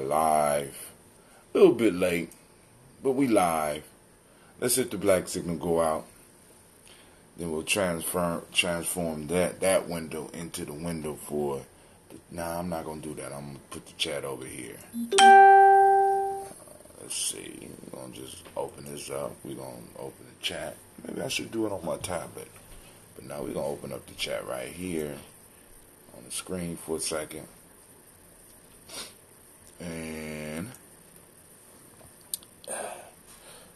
Live. A little bit late, but we live. Let's hit the black signal go out. Then we'll transform that window into the window for nah, I'm not going to do that. I'm going to put the chat over here. Let's see. We're going to just open this up. We're going to open the chat. Maybe I should do it on my tablet. But now we're going to open up the chat right here on the screen for a second. And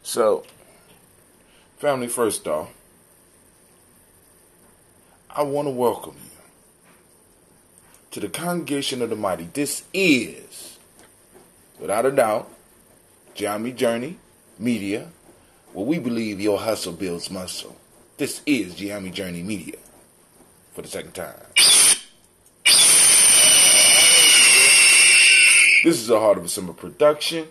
so, family, first off, I want to welcome you to the Congregation of the Mighty. This is, without a doubt, Gye-Nyame Journey Media, where we believe your hustle builds muscle. This is Gye-Nyame Journey Media for the second time. This is a Heart of December production.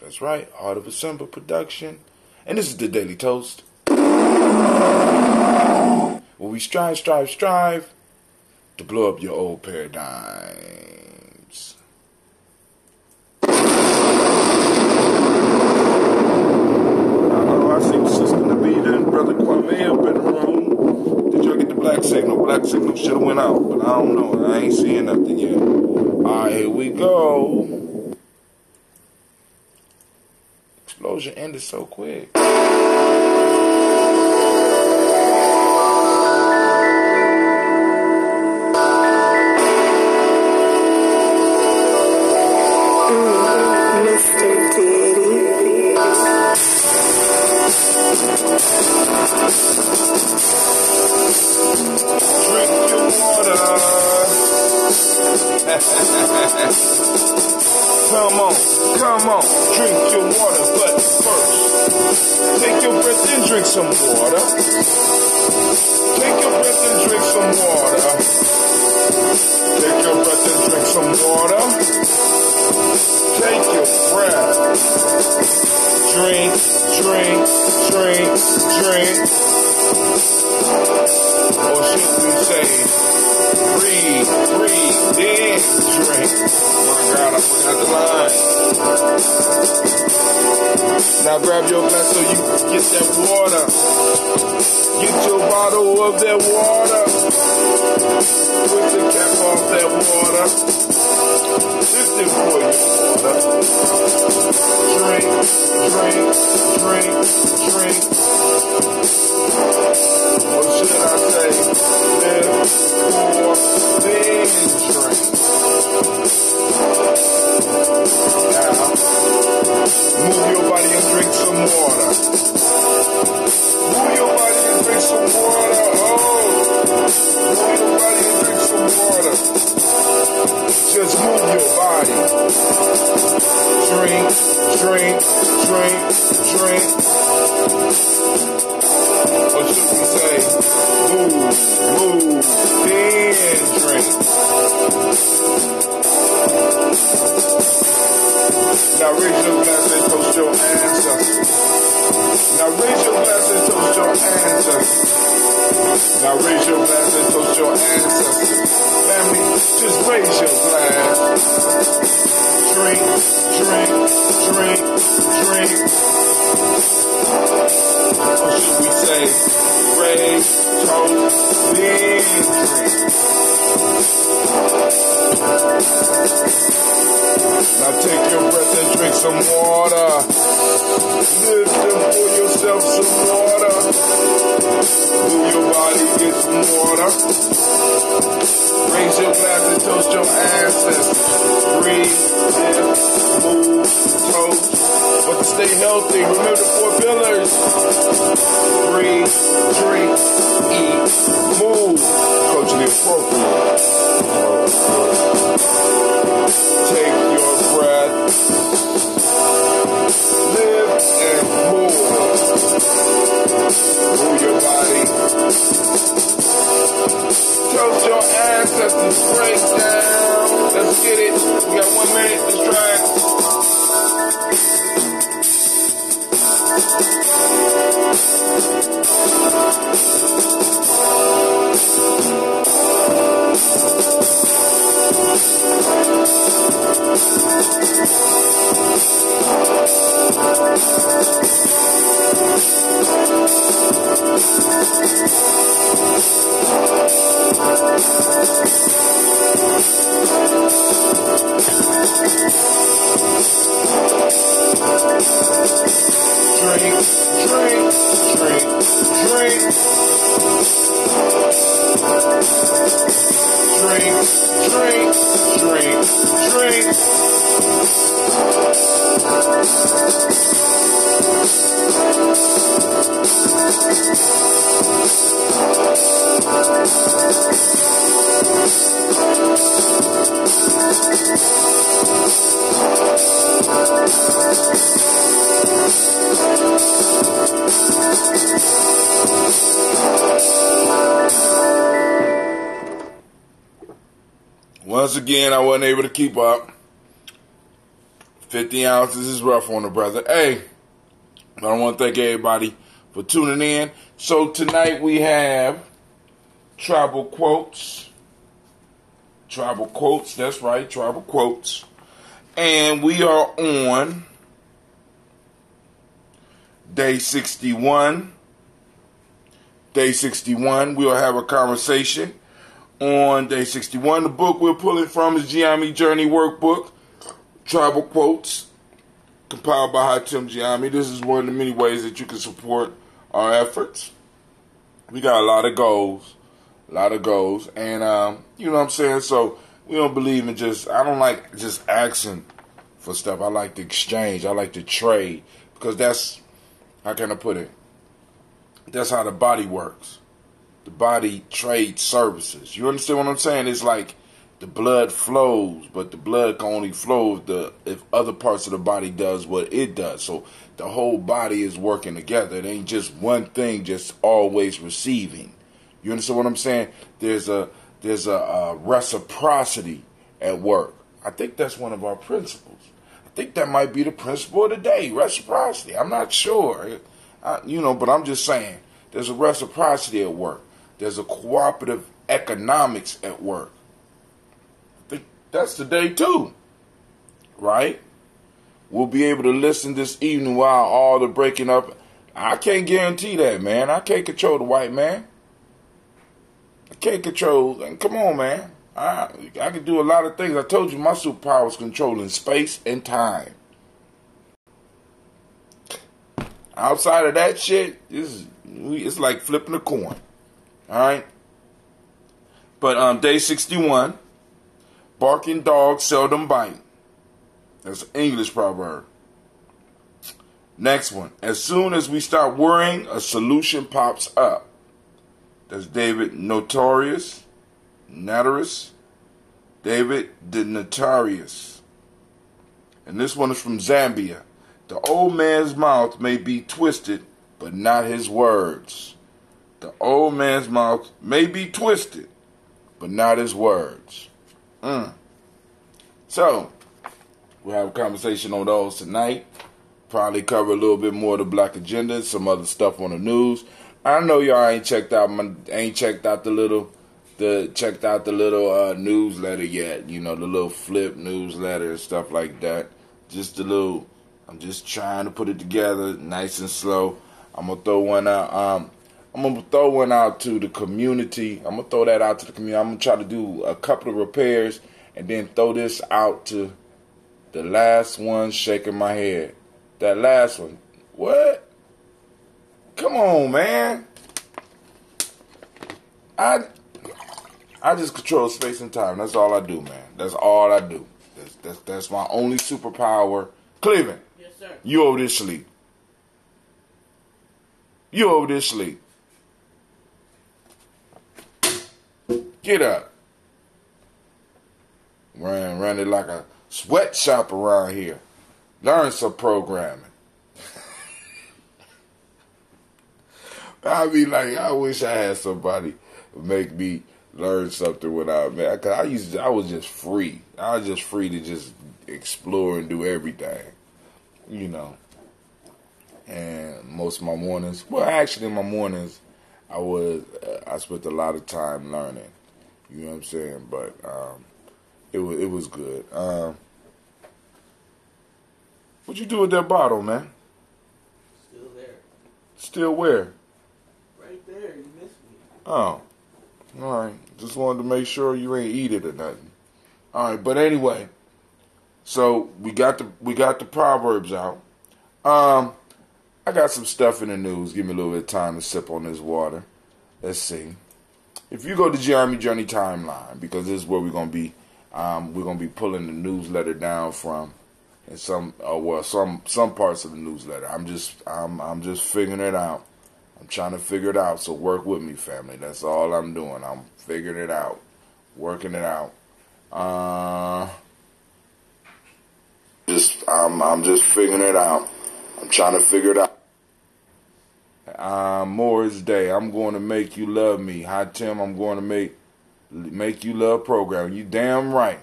That's right, Heart of December production. And this is the Daily Toast, where we strive to blow up your old paradigms. I see Sister Navita and Brother Kwame up in the room. Did y'all get the black signal? Black signal should have went out, but I don't know. I ain't seeing nothing yet. Alright, here we go. Explosion ended so quick. Come on, drink your water, but first, take your breath and drink some water. Take your breath and drink some water. Take your breath and drink some water. Take your breath. Drink. Or should we say, breathe, then drink. My God, I forgot the line. Now grab your glass so you can get that water. Get your bottle of that water. Put the cap off that water. Lift it for you, water. Drink. Or should I say, live for, then drink. Now, move your body and drink some water. Move your body and drink some water. Move your body and drink some water. Just move your body. Drink. Or should we say, move, then drink. Now raise your glass and toast your ancestors. Now raise your glass and toast your ancestors. Now raise your glass and toast your ancestors. Family, just raise your glass. Drink. Or should we say, raise, toast, then drink. Now take your breath and drink some water. Lift and pour yourself some water. Move your body, get some water. Raise your glass and toast your ancestors. Breathe, live, move, toast. But to stay healthy, remember the 4 pillars. Breathe, drink, eat, move. Culturally appropriate. Take your breath. Live and move. Move your body. Toast your ancestors. Break down. Let's get it. We got 1 minute. Let's try it. again, I wasn't able to keep up. 50 ounces is rough on the brother. Hey, I want to thank everybody for tuning in. So tonight we have tribal quotes. Tribal quotes, that's right, tribal quotes. And we are on day 61. Day 61, we'll have a conversation on day 61. The book we're pulling from is Gye-Nyame Journey Workbook, Tribal Quotes, compiled by Gye-Nyame. This is one of the many ways that you can support our efforts. We got a lot of goals, and you know what I'm saying? So we don't believe in I don't like just asking for stuff. I like to exchange. I like to trade, because that's, how can I put it? That's how the body works. The body trades services. You understand what I'm saying? It's like the blood flows, but the blood can only flow if other parts of the body does what it does. So the whole body is working together. It ain't just one thing just always receiving. You understand what I'm saying? There's a reciprocity at work. I think that's one of our principles. I think that might be the principle of the day, reciprocity. I'm not sure. But I'm just saying, there's a reciprocity at work. There's a cooperative economics at work. I think that's the day too, right? We'll be able to listen this evening while all the breaking up. I can't guarantee that, man. I can't control the white man. I can't control, and come on, man. I can do a lot of things. I told you my superpower is controlling space and time. Outside of that shit, it's like flipping a coin. Alright? But day 61, barking dogs seldom bite. That's an English proverb. Next one. As soon as we start worrying, a solution pops up. That's David Notorious. David the Notorious. And this one is from Zambia. The old man's mouth may be twisted, but not his words. The old man's mouth may be twisted, but not his words. So, we'll have a conversation on those tonight. Probably cover a little bit more of the black agenda, some other stuff on the news. I know y'all ain't checked out the little newsletter yet. You know, the little flip newsletter and stuff like that. I'm just trying to put it together nice and slow. I'm gonna throw one out. I'm gonna throw one out to the community. I'm gonna throw that out to the community. I'm gonna try to do a couple of repairs and then throw this out to the last one. Shaking my head. That last one. What? Come on, man. I just control space and time. That's all I do, man. That's all I do. That's my only superpower. Cleveland. Yes, sir. You over this sleep. Get up. Run it like a sweatshop around here. Learn some programming. I be like, I wish I had somebody make me learn something without me. Cause I was just free. I was just free to just explore and do everything, you know. And most of my mornings, I spent a lot of time learning. You know what I'm saying? But it was good. What you do with that bottle, man? Still there. Still where? Right there. You missed me. Oh. All right. Just wanted to make sure you ain't eat it or nothing. All right, but anyway. So we got the Proverbs out. I got some stuff in the news. Give me a little bit of time to sip on this water. Let's see. If you go to Gye-Nyame Journey timeline, because this is where we're gonna be pulling the newsletter down from, and some parts of the newsletter. I'm just figuring it out. I'm trying to figure it out. So work with me, family. That's all I'm doing. I'm figuring it out, working it out. I'm just figuring it out. I'm trying to figure it out. Morris Day. I'm going to make you love me. Hi Tim. I'm going to make you love program. You damn right.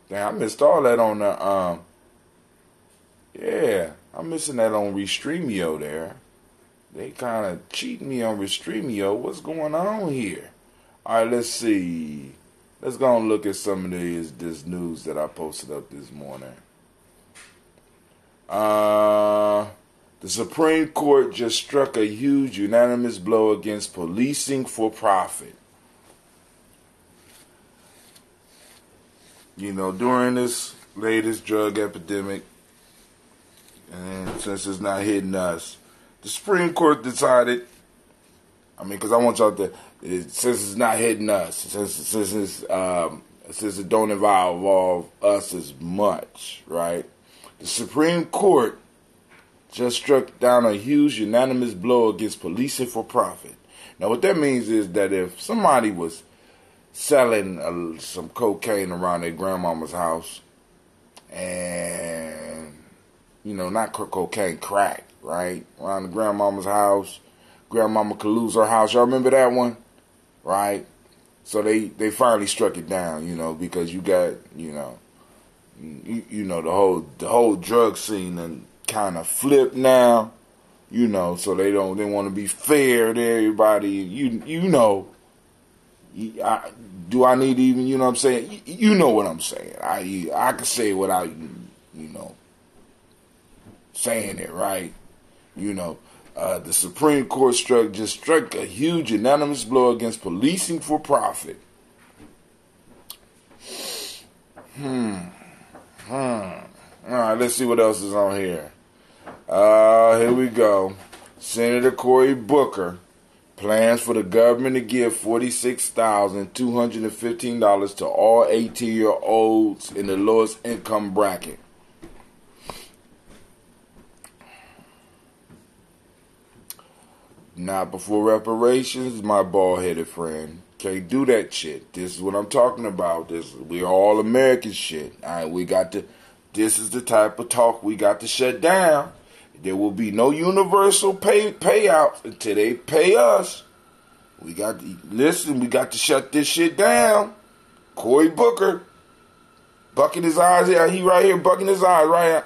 Damn, I missed all that on the, yeah, I'm missing that on Restreamio there. They kind of cheating me on Restreamio. What's going on here? All right, let's see. Let's go and look at some of this news that I posted up this morning. The Supreme Court just struck a huge unanimous blow against policing for profit. You know, during this latest drug epidemic, and since it's not hitting us, the Supreme Court decided, because I want y'all to, since it's not hitting us, since it don't involve us as much, right? The Supreme Court just struck down a huge unanimous blow against policing for profit. Now, what that means is that if somebody was selling some cocaine around their grandmama's house, and, not cocaine, crack, right? Around the grandmama's house, grandmama could lose her house. Y'all remember that one? Right? So they finally struck it down, because you got, the whole drug scene and kind of flipped now, so they want to be fair to everybody. Do I need to even, you know what I'm saying? You know what I'm saying. I can say it without, saying it, right? The Supreme Court struck a huge unanimous blow against policing for profit. All right, let's see what else is on here. Here we go. Senator Cory Booker plans for the government to give $46,215 to all 18-year-olds in the lowest income bracket. Not before reparations, my bald-headed friend. Can't do that shit. This is what I'm talking about. We're all American shit. All right, this is the type of talk we got to shut down. There will be no universal payouts until they pay us. We got to shut this shit down. Cory Booker, bucking his eyes here. He right here bucking his eyes right here.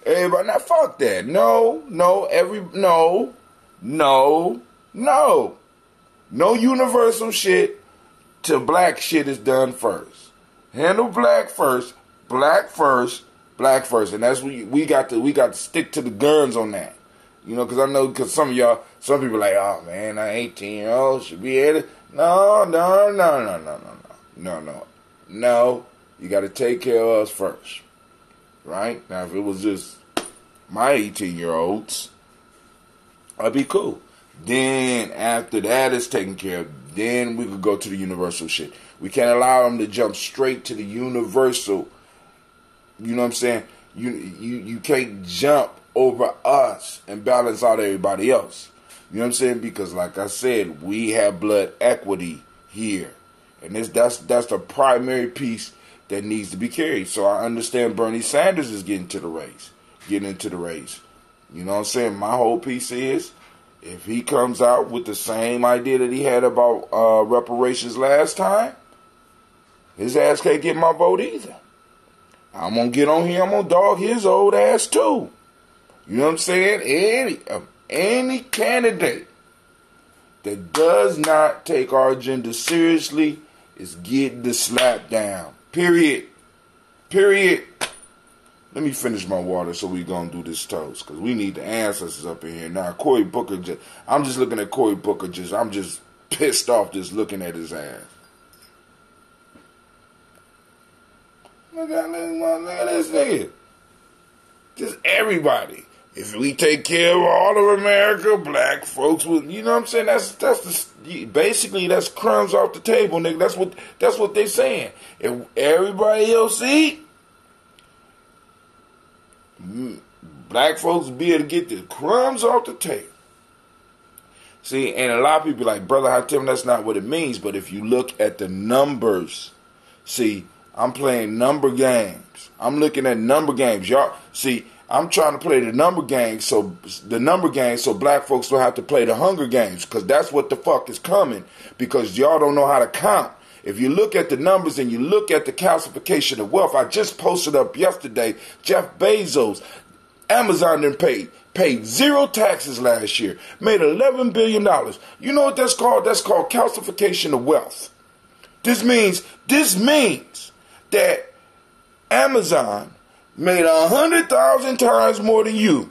Everybody, now fuck that. No universal shit till black shit is done first. Handle black first, and that's what we got to stick to the guns on that. Because some people like, oh man, an 18-year-old should be able to. No. You got to take care of us first, right? Now, if it was just my 18-year-olds, I'd be cool. Then after that is taken care of, then we could go to the universal shit. We can't allow them to jump straight to the universal. You know what I'm saying? You can't jump over us and balance out everybody else. You know what I'm saying? Because like I said, we have blood equity here. And that's the primary piece that needs to be carried. So I understand Bernie Sanders is getting into the race. You know what I'm saying? My whole piece is, if he comes out with the same idea that he had about reparations last time, his ass can't get my vote either. I'm going to get on here, I'm going to dog his old ass too. You know what I'm saying? Any candidate that does not take our agenda seriously is getting the slap down. Period. Let me finish my water so we going to do this toast, because we need the ancestors up in here. Now, Cory Booker, I'm just looking at Cory Booker, I'm just pissed off just looking at his ass. Look at this nigga. Just everybody. If we take care of all of America, black folks, you know what I'm saying? Basically that's crumbs off the table, nigga. That's what they saying. If everybody else eat, black folks will be able to get the crumbs off the table. See, and a lot of people like, brother, I tell them that's not what it means. But if you look at the numbers, see, I'm playing number games. I'm looking at number games. Y'all, see, I'm trying to play the number games so black folks don't have to play the Hunger Games, because that's what the fuck is coming, because y'all don't know how to count. If you look at the numbers and you look at the calcification of wealth, I just posted up yesterday, Jeff Bezos, Amazon didn't paid zero taxes last year, made $11 billion. You know what that's called? That's called calcification of wealth. This means that Amazon made 100,000 times more than you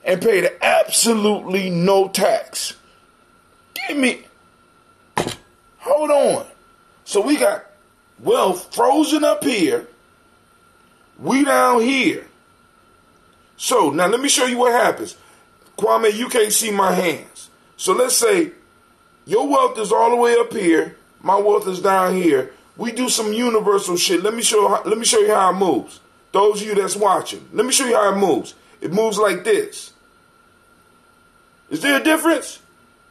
and paid absolutely no tax. Hold on. So we got wealth frozen up here. We down here. So now let me show you what happens. Kwame, you can't see my hands. So let's say your wealth is all the way up here. My wealth is down here. We do some universal shit. Let me show you how it moves. Those of you that's watching, let me show you how it moves. It moves like this. Is there a difference?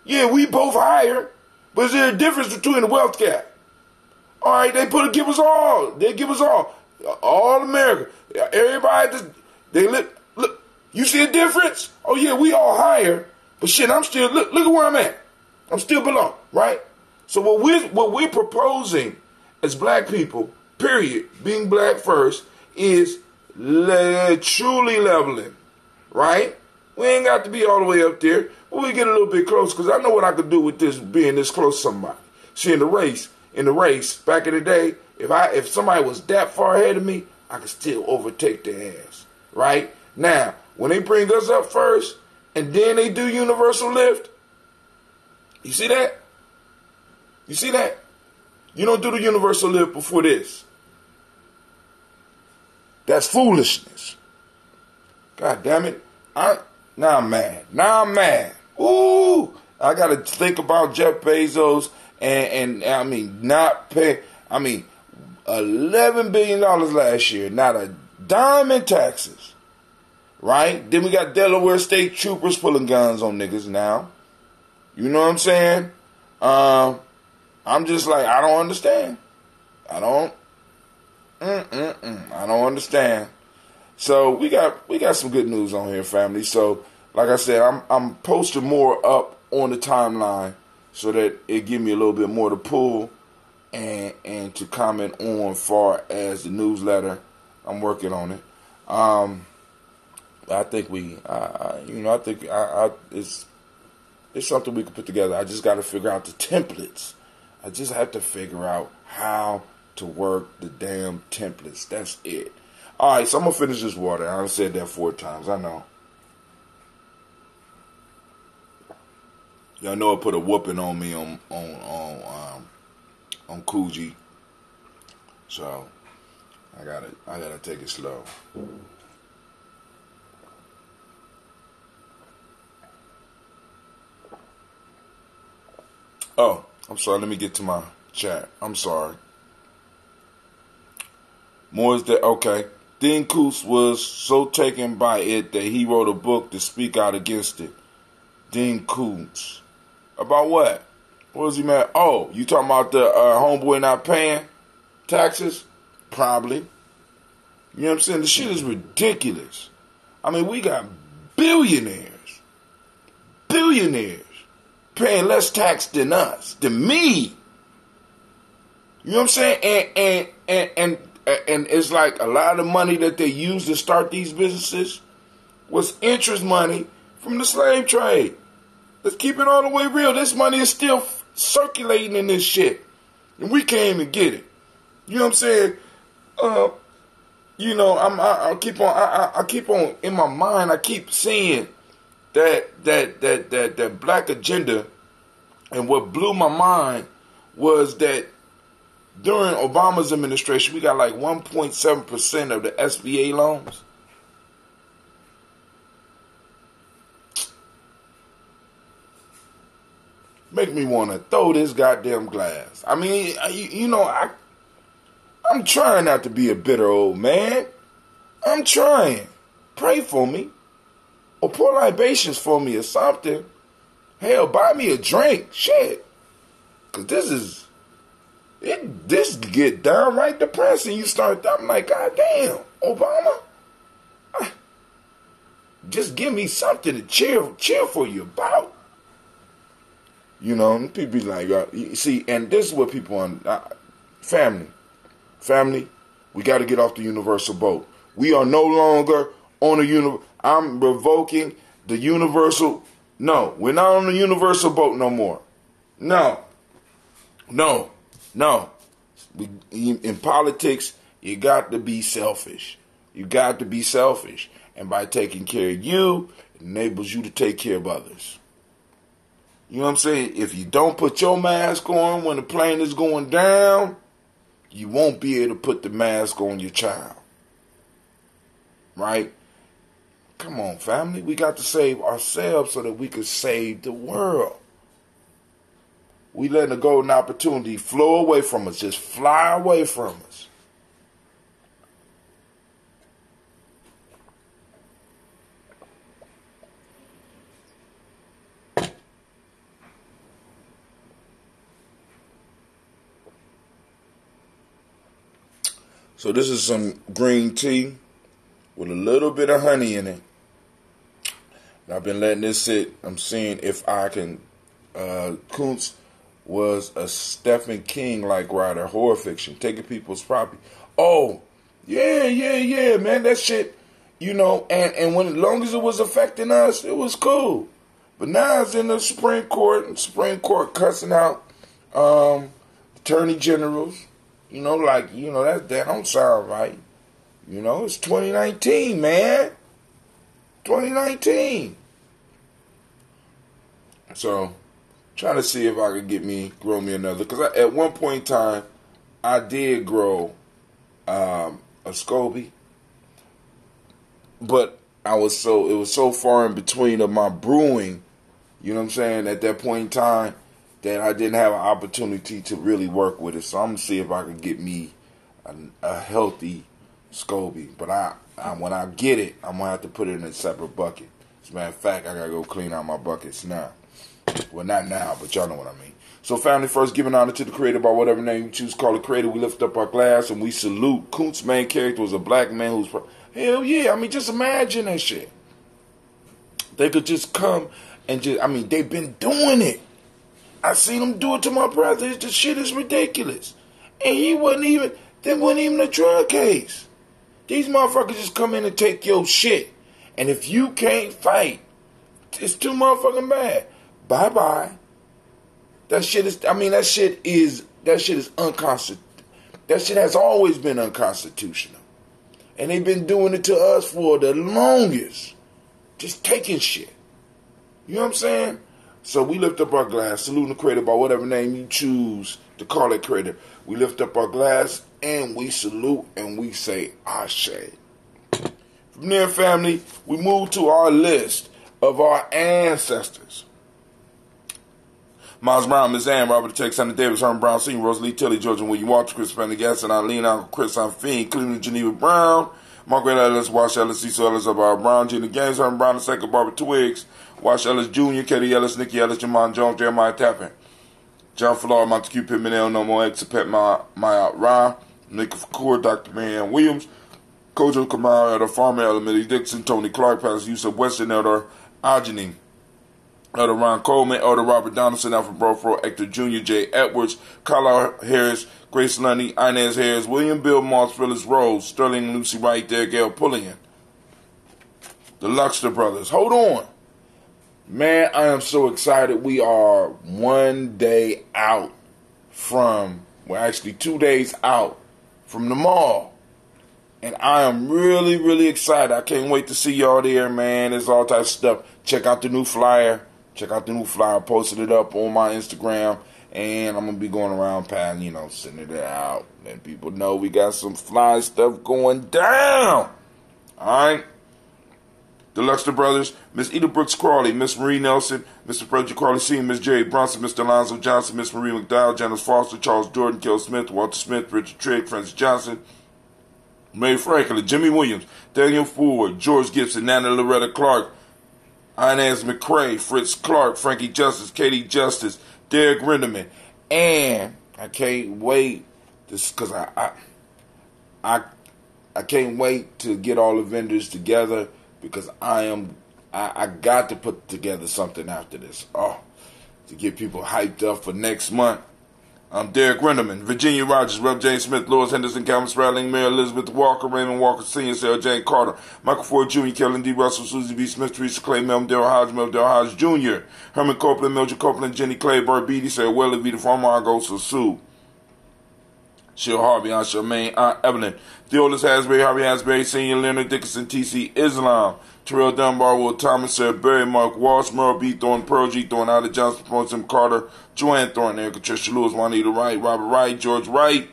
Yeah, we both higher, but is there a difference between the wealth gap? All right, they give us all. They give us all America. Everybody, look. You see a difference? Oh yeah, we all higher, but shit, I'm still look at where I'm at. I'm still below, right? So what we're proposing as black people, period, being black first, is truly leveling, right? We ain't got to be all the way up there, but we get a little bit close, because I know what I could do with this being this close to somebody. See, in the race, back in the day, if somebody was that far ahead of me, I could still overtake their ass, right? Now, when they bring us up first, and then they do universal lift, you see that? You see that? You don't do the universal lift before this. That's foolishness. God damn it. Now I'm mad. Ooh, I got to think about Jeff Bezos and I mean, not pay. I mean, $11 billion last year, not a dime in taxes. Right? Then we got Delaware State troopers pulling guns on niggas now. You know what I'm saying? I'm just like, I don't understand. I don't understand. So we got some good news on here, family. So like I said, I'm posting more up on the timeline so that it give me a little bit more to pull and to comment on far as the newsletter. I'm working on it. I think it's something we can put together. I just got to figure out the templates. I just have to figure out how to work the damn templates. That's it. All right, so I'm gonna finish this water. I've said that 4 times. I know. Y'all know it put a whooping on me on Coogee. So I gotta take it slow. Oh, I'm sorry. Let me get to my chat. I'm sorry. More is that okay? Dean Koontz was so taken by it that he wrote a book to speak out against it. Dean Koontz. About what? What was he mad? Oh, you talking about the homeboy not paying taxes? Probably. You know what I'm saying? The shit is ridiculous. I mean, we got billionaires paying less tax than us, than me. You know what I'm saying? And it's like a lot of the money that they use to start these businesses was interest money from the slave trade. Let's keep it all the way real. This money is still circulating in this shit, and we can't even get it. You know what I'm saying? You know, I keep on in my mind. I keep seeing that black agenda, and what blew my mind was that during Obama's administration, we got like 1.7% of the SBA loans. Make me want to throw this goddamn glass. I mean, you know, I'm trying not to be a bitter old man. I'm trying. Pray for me. Or pour libations for me or something. Hell, buy me a drink. Shit. Because this get downright depressing. You start, I'm like, God damn, Obama. Just give me something to cheer for you about. You know, people be like, you see, and this is what people Family, we got to get off the universal boat. We are no longer on a I'm revoking the universal. No, we're not on the universal boat no more. No. In politics, you got to be selfish. You got to be selfish. And by taking care of you, it enables you to take care of others. You know what I'm saying? If you don't put your mask on when the plane is going down, you won't be able to put the mask on your child. Right? Come on, family. We got to save ourselves so that we can save the world. We letting a golden opportunity flow away from us, just fly away from us. So this is some green tea with a little bit of honey in it. And I've been letting this sit. I'm seeing if I can. Kuntz was a Stephen King-like writer, horror fiction, taking people's property. Oh, yeah, man, that shit, and when as long as it was affecting us, it was cool. But now it's in the Supreme Court cussing out attorney generals. That don't sound right. It's 2019, man. 2019. So, trying to see if I could grow me another. Because at one point in time, I did grow a SCOBY. But it was so far in between of my brewing, you know what I'm saying, at that point in time, that I didn't have an opportunity to really work with it. So I'm going to see if I can get me a healthy SCOBY. But when I get it, I'm going to have to put it in a separate bucket. As a matter of fact, I got to go clean out my buckets now. Well, not now, but y'all know what I mean. So family, first giving honor to the Creator by whatever name you choose to call the Creator. We lift up our glass and we salute. Kuntz's main character was a black man who's... Hell yeah, just imagine that shit. They could just come and they've been doing it. I seen him do it to my brother. The shit is ridiculous. And there wasn't even a drug case. These motherfuckers just come in and take your shit. And if you can't fight, it's too motherfucking bad. Bye-bye. That shit is unconstitutional. That shit has always been unconstitutional. And they've been doing it to us for the longest. Just taking shit. You know what I'm saying? So we lift up our glass, saluting the Creator by whatever name you choose to call it Creator. We lift up our glass and we salute and we say Ashe. From there, family, we move to our list of our ancestors. Miles Brown, Miss Ann, Robert Tech, Sonny Davis, Herman Brown Sr., Rosalie Tilly, Georgia William Walter, Chris Pendergast, and Eileen, Uncle Chris, I'm Fiend, Cleveland, Geneva Brown, Margaret Ellis, Wash Ellis, Cecil Ellis, Bob Brown, Gina Gaines, Herman Brown II, Barbara Twiggs, Wash Ellis Jr., Katie Ellis, Nikki Ellis, Jamon Jones, Jeremiah Tappan, John Flora, Montague Pittman, No More X, Pet Maya Ra, Nick Fakour, Dr. Marianne Williams, Kojo Kamara, Elder Farmer, Elder Dixon, Tony Clark, Pastor Yusuf Weston, Elder Ageni, Elder Ron Coleman, Elder Robert Donaldson, Alfred Brofro, Hector Jr., Jay Edwards, Carla Harris, Grace Lundy, Inez Harris, William Bill Moss, Phyllis Rose, Sterling Lucy Wright, there, Gail Pullian. The Luxter brothers. Hold on. Man, I am so excited. We are 1 day out from, actually 2 days out from the mall. And I am really, really excited. I can't wait to see y'all there, man. There's all types of stuff. Check out the new flyer. I posted it up on my Instagram. And I'm going to be going around, sending it out. Letting people know we got some fly stuff going down. All right? The Luxter brothers, Miss Eda Brooks Crawley, Miss Marie Nelson, Mr. Frederick Crawley Sr., Miss Jerry Bronson, Mr. Alonzo Johnson, Miss Marie McDowell, Janice Foster, Charles Jordan, Kel Smith, Walter Smith, Richard Trigg, Francis Johnson, Mary Franklin, Jimmy Williams, Daniel Ford, George Gibson, Nana Loretta Clark, Inez McCrae, Fritz Clark, Frankie Justice, Katie Justice, Derek Renderman, and I can't wait because I can't wait to get all the vendors together because I got to put together something after this. To get people hyped up for next month. Derek Renderman, Virginia Rogers, Rev. James Smith, Lois Henderson, Calvin Spradling, Mary Elizabeth Walker, Raymond Walker Sr., Sarah Jane Carter, Michael Ford Jr., Kellen D. Russell, Susie B. Smith, Teresa Clay, Melvin Daryl Hodge Jr., Herman Copeland, Mildred Copeland, Jenny Clay, Burt Beatty, Sarah Welly, Vita Farmer, Argos, Sue, Sheil Harvey, Aunt Charmaine, Aunt Evelyn, Theodis Hasbury, Harvey Hasbury, Sr., Leonard Dickinson, T.C. Islam, Terrell Dunbar, Will Thomas, Sarah Berry, Mark Walsh, Merle B. Thornton, Pearl G. Thornton, Ida Johnson, Tim Carter, Joanne Thornton, Erica Tricia Lewis, Juanita Wright, Robert Wright, George Wright,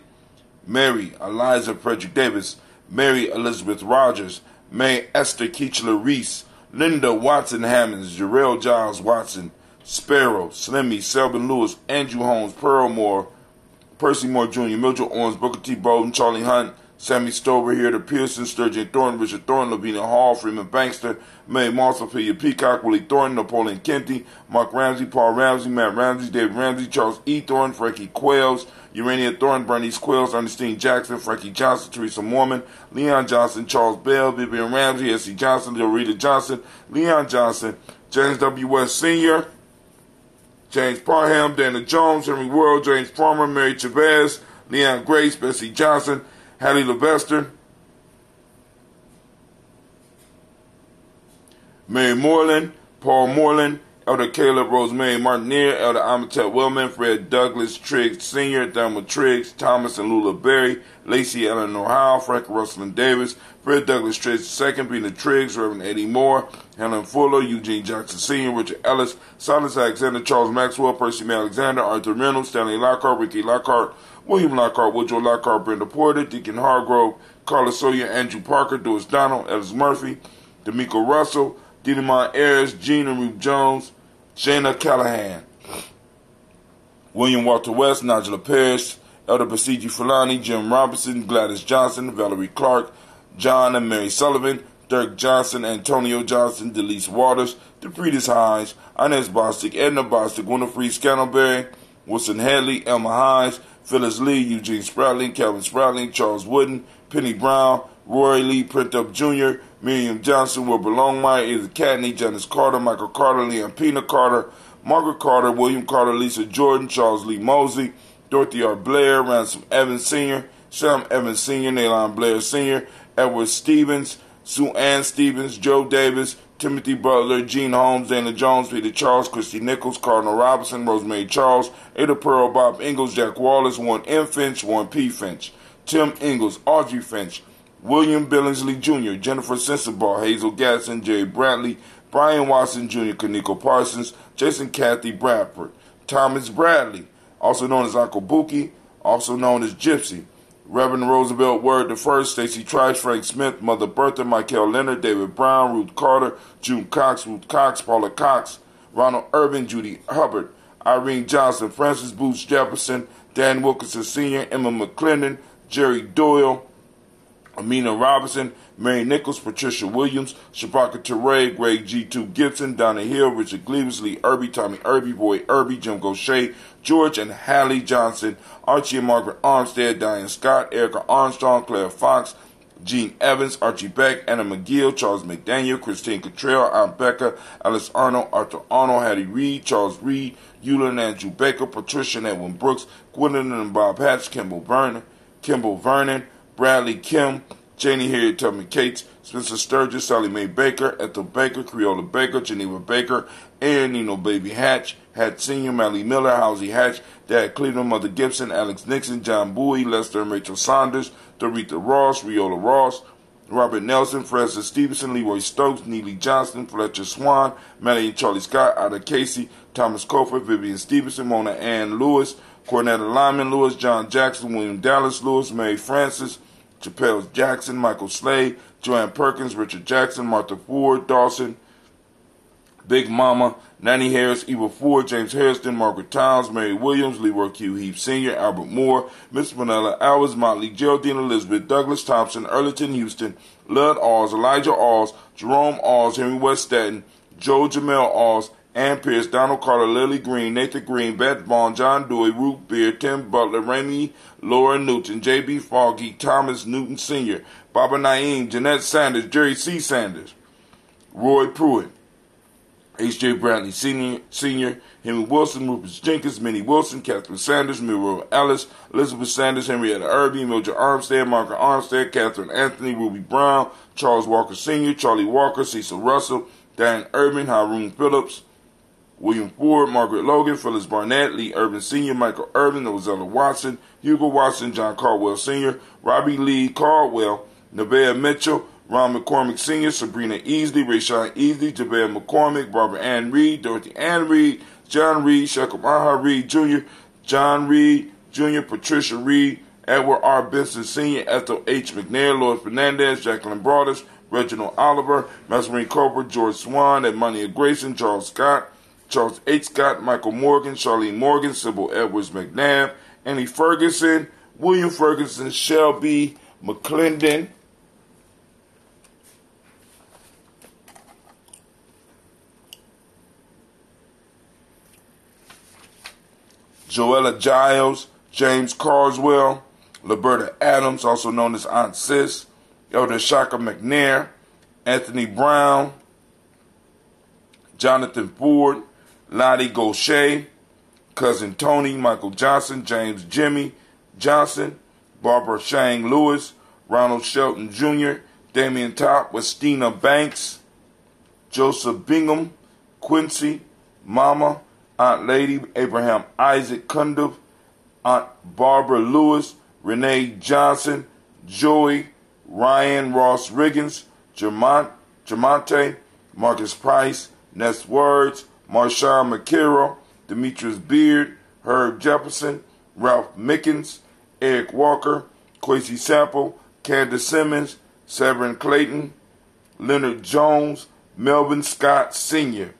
Mary Eliza Frederick Davis, Mary Elizabeth Rogers, May Esther Keechler Reese, Linda Watson Hammonds, Jarrell Giles Watson, Sparrow, Slimmy, Selvin Lewis, Andrew Holmes, Pearl Moore, Percy Moore Jr., Mildred Owens, Booker T. Bowden, Charlie Hunt, Sammy Stover, Heather Pearson, Sturgeon Thornton, Richard Thornton, Lavina Hall, Freeman Bankster, May Martha Peacock, Willie Thornton, Napoleon Kenty, Mark Ramsey, Paul Ramsey, Matt Ramsey, David Ramsey, Charles E. Thornton, Frankie Quails, Urania Thornton, Bernice Quails, Ernestine Jackson, Frankie Johnson, Teresa Mormon, Leon Johnson, Charles Bell, Vivian Ramsey, S.C. Johnson, Dorita Johnson, Leon Johnson, James W. West Sr., James Parham, Dana Jones, Henry World, James Farmer, Mary Chavez, Leon Grace, Bessie Johnson, Hattie Levester, Mary Moreland, Paul Moreland, Elder Caleb Rosemary Martinier, Elder Amitep Wellman, Fred Douglas Triggs Sr., Thelma Triggs, Thomas and Lula Berry, Lacey Eleanor Howe, Frank Russell Davis, Fred Douglas Triggs II, Peter Triggs, Reverend Eddie Moore, Helen Fuller, Eugene Jackson Sr., Richard Ellis, Silas Alexander, Charles Maxwell, Percy May Alexander, Arthur Reynolds, Stanley Lockhart, Ricky Lockhart, William Lockhart, Woodrow Lockhart, Brenda Porter, Deacon Hargrove, Carla Sawyer, Andrew Parker, Doris Donald, Ellis Murphy, D'Amico Russell, Didemont Ayers, Gina Ruth Jones, Jana Callahan, William Walter West, Nigella Parrish, Elder Basiji Fulani, Jim Robinson, Gladys Johnson, Valerie Clark, John and Mary Sullivan, Dirk Johnson, Antonio Johnson, Delise Waters, DePretis Hines, Inez Bostic, Edna Bostic, Winifred Scantleberry, Wilson Hadley, Elma Hines, Phyllis Lee, Eugene Spratling, Calvin Spratling, Charles Wooden, Penny Brown, Roy Lee Printup Jr., Miriam Johnson, Wilbur Longmire, Edith Catney, Janice Carter, Michael Carter, Leon Pina Carter, Margaret Carter, William Carter, Lisa Jordan, Charles Lee Mosley, Dorothy R. Blair, Ransom Evans Sr., Sam Evans Sr., Nalon Blair Sr., Edward Stevens, Sue Ann Stevens, Joe Davis, Timothy Butler, Gene Holmes, Dana Jones, Peter Charles, Christy Nichols, Cardinal Robinson, Rosemary Charles, Ada Pearl, Bob Ingalls, Jack Wallace, Warren M. Finch, Warren P. Finch, Tim Ingalls, Audrey Finch, William Billingsley Jr., Jennifer Sensabaugh, Hazel Gatson, Jerry Bradley, Brian Watson Jr., Kaniko Parsons, Jason Cathy Bradford, Thomas Bradley, also known as Uncle Buki, also known as Gypsy, Reverend Roosevelt Word I, Stacey Trice, Frank Smith, Mother Bertha, Michael Leonard, David Brown, Ruth Carter, June Cox, Ruth Cox, Paula Cox, Ronald Irvin, Judy Hubbard, Irene Johnson, Francis Booth Jefferson, Dan Wilkinson Sr., Emma McClendon, Jerry Doyle, Amina Robinson, Mary Nichols, Patricia Williams, Shabaka Teray, Greg G2 Gibson, Donna Hill, Richard Gleaves, Lee Irby, Tommy Irby, Boy Irby, Jim Gaucher, George and Hallie Johnson, Archie and Margaret Armstead, Diane Scott, Erica Armstrong, Claire Fox, Gene Evans, Archie Beck, Anna McGill, Charles McDaniel, Christine Cottrell, Aunt Becca, Alice Arnold, Arthur Arnold, Hattie Reed, Charles Reed, Eula and Andrew Baker, Patricia and Edwin Brooks, Gwendolyn and Bob Hatch, Kimball Vernon, Bradley Kim, Janie Harriet Tubman Cates, Spencer Sturgis, Sally Mae Baker, Ethel Baker, Creola Baker, Geneva Baker, Aaron Nino Baby Hatch, Hat Sr., Mally Miller, Housie Hatch, Dad Cleveland, Mother Gibson, Alex Nixon, John Bowie, Lester and Rachel Saunders, Doretha Ross, Riola Ross, Robert Nelson, Francis Stevenson, Leroy Stokes, Neely Johnston, Fletcher Swan, Melly and Charlie Scott, Ada Casey, Thomas Cofer, Vivian Stevenson, Mona Ann Lewis, Cornetta Lyman Lewis, John Jackson, William Dallas Lewis, Mary Francis, Chappelle Jackson, Michael Slade, Joanne Perkins, Richard Jackson, Martha Ford, Dawson, Big Mama, Nanny Harris, Eva Ford, James Harrison, Margaret Towns, Mary Williams, Leroy Q. Heath Sr., Albert Moore, Miss Vanilla Alves, Motley Geraldine Elizabeth, Douglas Thompson, Earleton Houston, Lud Alls, Elijah Alls, Jerome Alls, Henry West Staten, Joe Jamel Alls, Ann Pierce, Donald Carter, Lily Green, Nathan Green, Beth Vaughn, John Dewey, Ruth Beer, Tim Butler, Ramey, Laura Newton, J.B. Foggy, Thomas Newton Sr., Baba Naeem, Jeanette Sanders, Jerry C. Sanders, Roy Pruitt, H.J. Bradley Sr., Henry Wilson, Rufus Jenkins, Minnie Wilson, Catherine Sanders, Muriel Ellis, Elizabeth Sanders, Henrietta Irby, Mildred Armstead, Margaret Armstead, Catherine Anthony, Ruby Brown, Charles Walker Sr., Charlie Walker, Cecil Russell, Dan Urban, Haroon Phillips, William Ford, Margaret Logan, Phyllis Barnett, Lee Urban Sr., Michael Urban, Rosella Watson, Hugo Watson, John Caldwell Sr., Robbie Lee Caldwell, Nevaeh Mitchell, Ron McCormick Sr., Sabrina Easley, Rayshawn Easley, Javea McCormick, Barbara Ann Reed, Dorothy Ann Reed, John Reed, Shekham Aha Reed Jr., John Reed Jr., Patricia Reed, Edward R. Benson Sr., Ethel H. McNair, Lloyd Fernandez, Jacqueline Broadus, Reginald Oliver, Mesmerine Cooper, George Swan, Edmonia Grayson, Charles Scott, Charles H. Scott, Michael Morgan, Charlene Morgan, Sybil Edwards McNabb, Annie Ferguson, William Ferguson, Shelby McClendon, Joella Giles, James Carswell, Liberta Adams, also known as Aunt Sis, Elder Shaka McNair, Anthony Brown, Jonathan Ford, Lottie Gaucher, Cousin Tony, Michael Johnson, James Jimmy Johnson, Barbara Shang Lewis, Ronald Shelton Jr., Damian Top, Westina Banks, Joseph Bingham, Quincy, Mama, Aunt Lady, Abraham Isaac Cundiff, Aunt Barbara Lewis, Renee Johnson, Joey, Ryan Ross Riggins, Jamonte, Marcus Price, Ness Words, Marshawn McCarroll, Demetrius Beard, Herb Jefferson, Ralph Mickens, Eric Walker, Quincy Sample, Candace Simmons, Severin Clayton, Leonard Jones, Melvin Scott Sr.,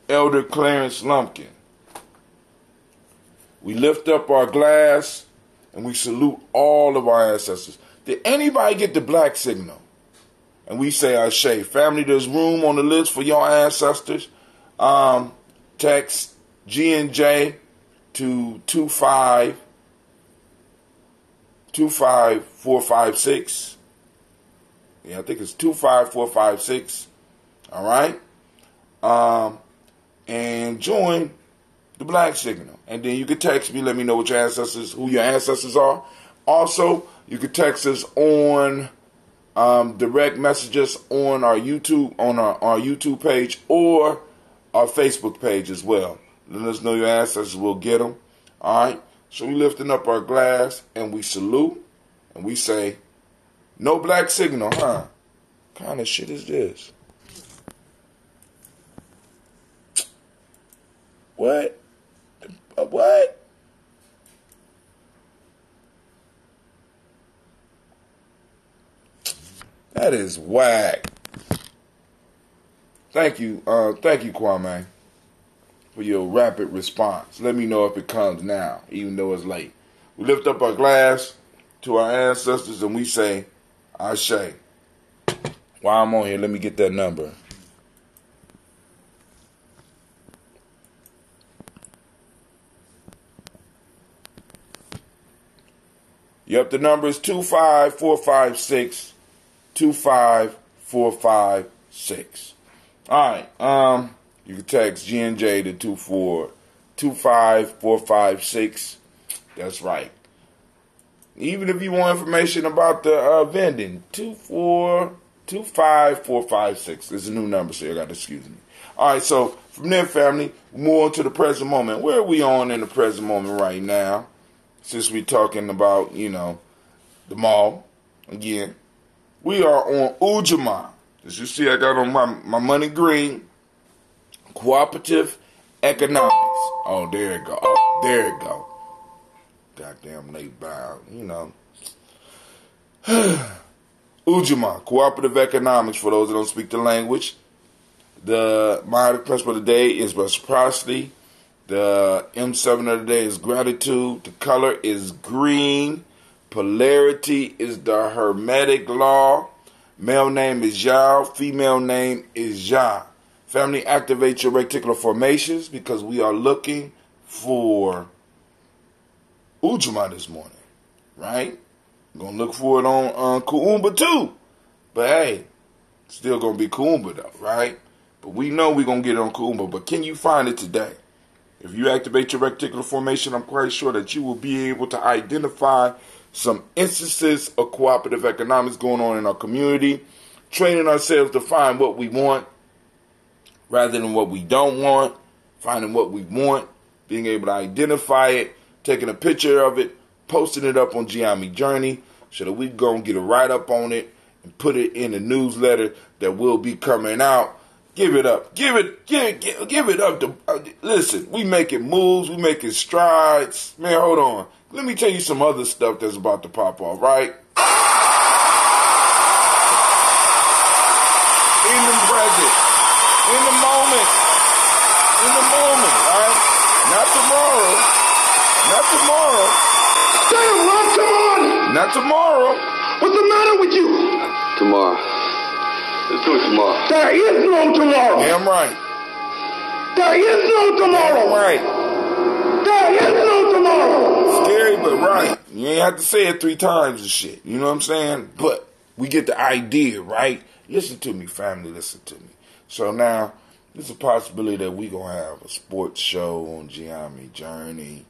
Elder Clarence Lumpkin. We lift up our glass and we salute all of our ancestors. Did anybody get the black signal? And we say Ashe. Family, there's room on the list for your ancestors. Text G&J to 25456. Yeah, I think it's 25456. All right? And join the black signal. And then you can text me, let me know what your ancestors, who your ancestors are. Also, you can text us on direct messages on our YouTube, on our YouTube page or our Facebook page as well. Let us know your ancestors, we'll get them. All right? So we lifting up our glass and we salute and we say, no black signal, huh? What kind of shit is this? What? What? That is whack. Thank you, Kwame, for your rapid response. Let me know if it comes now, even though it's late. We lift up our glass to our ancestors and we say, Ashe. While I'm on here, let me get that number. Yep, the number is 25456. 25456. All right. You can text G&J to 25456. That's right. Even if you want information about the vending, 25456. There's a new number, so you got to excuse me. All right, so from there, family, move on to the present moment. Where are we on in the present moment right now? Since we're talking about, the mall again. We are on Ujamaa. As you see, I got on my money green. Cooperative economics. Oh, there it go. Oh, there it go. Goddamn late bound, Ujamaa, cooperative economics, for those that don't speak the language. The motto principle of the day is reciprocity. The M7 of the day is gratitude. The color is green. Polarity is the Hermetic law. Male name is Yao. Female name is Ya. Family, activate your reticular formations because we are looking for Ujamaa this morning, right? We're going to look for it on Kuumba too. But hey, still going to be Kuumba though, right? But But we know we're going to get it on Kumba. But can you find it today? If you activate your reticular formation, I'm quite sure that you will be able to identify some instances of cooperative economics going on in our community, training ourselves to find what we want rather than what we don't want, finding what we want, being able to identify it, taking a picture of it, posting it up on Gye-Nyame Journey so that we go and get a write-up on it and put it in the newsletter that will be coming out. Give it up. Give it up. Listen, we making moves. We making strides. Man, hold on. Let me tell you some other stuff that's about to pop off, right? In the present. In the moment. In the moment, right? Not tomorrow. Not tomorrow. Damn, Rob, come on! Not tomorrow. What's the matter with you? Tomorrow. Let's do it tomorrow. There is no tomorrow. Damn right. There is no tomorrow. Damn right. There is no tomorrow. Scary, but right. You ain't have to say it 3 times and shit. You know what I'm saying? But we get the idea, right? Listen to me, family. Listen to me. So now, there's a possibility that we going to have a sports show on Gye-Nyame Journey,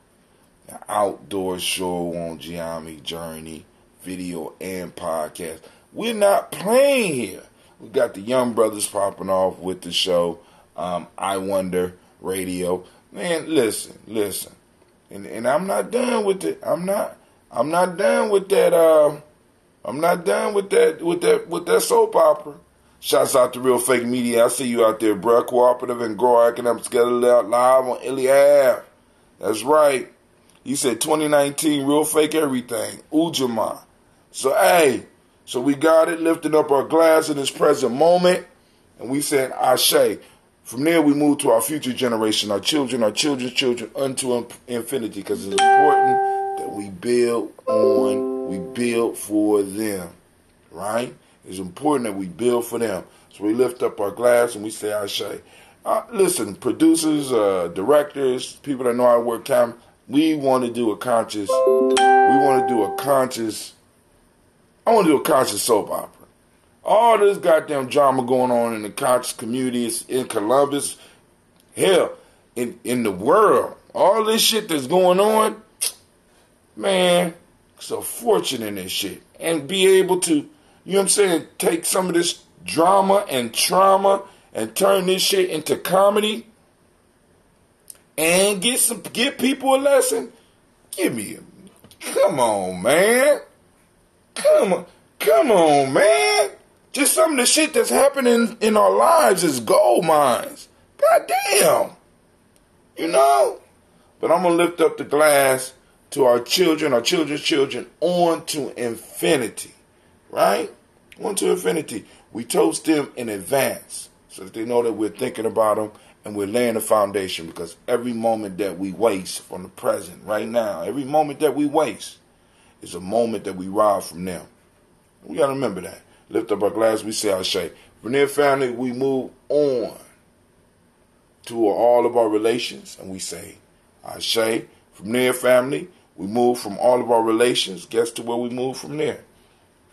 an outdoor show on Gye-Nyame Journey, video and podcast. We're not playing here. We got the young brothers popping off with the show, I Wonder Radio. Man, listen. And I'm not done with it. I'm not done with that. I'm not done with that soap opera. Shouts out to Real Fake Media. I see you out there, bruh. Cooperative and Grow Economics together live on Illy Ave. That's right. He said 2019, Real Fake Everything. Ujamaa. So, hey. So we got it, lifting up our glass in this present moment. And we said, Ashe. From there, we move to our future generation, our children's children, unto infinity. Because it's important that we build for them. Right? It's important that we build for them. So we lift up our glass and we say, Ashe. Listen, producers, directors, people that know how to work time, we want to do a conscious soap opera. All this goddamn drama going on in the conscious communities in Columbus, hell, in the world. All this shit that's going on, man, it's a fortune in this shit. And be able to, you know what I'm saying, take some of this drama and trauma and turn this shit into comedy and get people a lesson. Come on, man. Come on, man. Just some of the shit that's happening in our lives is gold mines. God damn. You know? But I'm going to lift up the glass to our children's children, on to infinity. Right? On to infinity. We toast them in advance so that they know that we're thinking about them and we're laying the foundation, because every moment that we waste from the present right now, every moment that we waste is a moment that we rob from them. We got to remember that. Lift up our glass, we say Ashe. From their family, we move on to all of our relations, and we say Ashe. From their family, we move from all of our relations. Guess to where we move from there?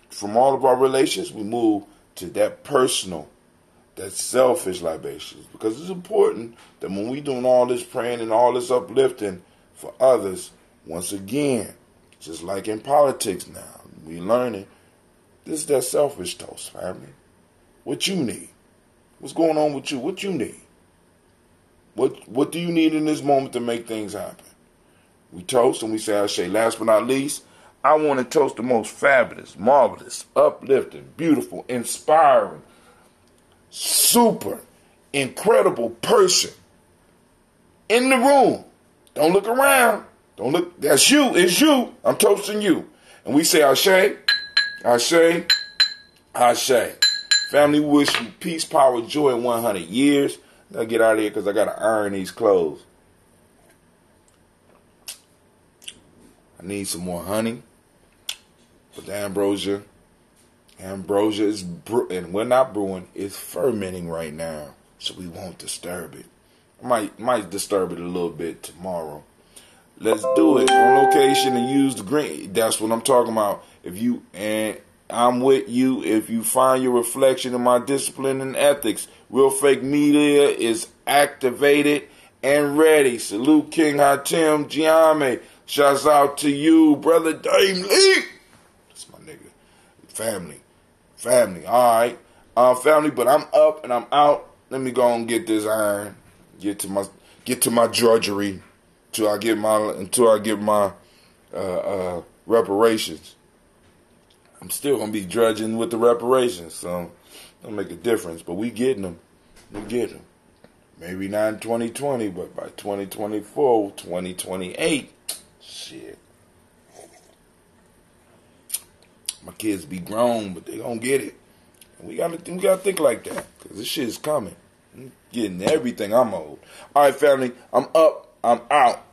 From all of our relations, we move to that personal, that selfish libations. Because it's important that when we doing all this praying and all this uplifting for others, once again, just like in politics now, we learning, this is that selfish toast, family. What you need? What's going on with you? What you need? What do you need in this moment to make things happen? We toast and we say Ashe. Last but not least, I want to toast the most fabulous, marvelous, uplifting, beautiful, inspiring, super, incredible person in the room. Don't look around. Don't look. That's you. It's you. I'm toasting you. And we say Ashe. Ashe, Ashe. Family, we wish you peace, power, joy in 100 years. I gotta get out of here because I gotta iron these clothes. I need some more honey. But the ambrosia is and we're not brewing. It's fermenting right now, so we won't disturb it. I might disturb it a little bit tomorrow. Let's do it on location and use the green. That's what I'm talking about. If you, and I'm with you if you find your reflection in my discipline and ethics. Real Fake Media is activated and ready. Salute King Hatim Gye-Nyame. Shouts out to you, Brother Dame Lee. That's my nigga. Family. All right. Family, but I'm up and I'm out. Let me go and get this iron. Get to my drudgery until I get my reparations. I'm still gonna be drudging with the reparations, so don't make a difference. But we getting them. Maybe not in 2020, but by 2024, 2028, shit. My kids be grown, but they gonna get it. And we gotta think like that, cause this shit is coming. I'm getting everything I'm owed. All right, family, I'm up. I'm out.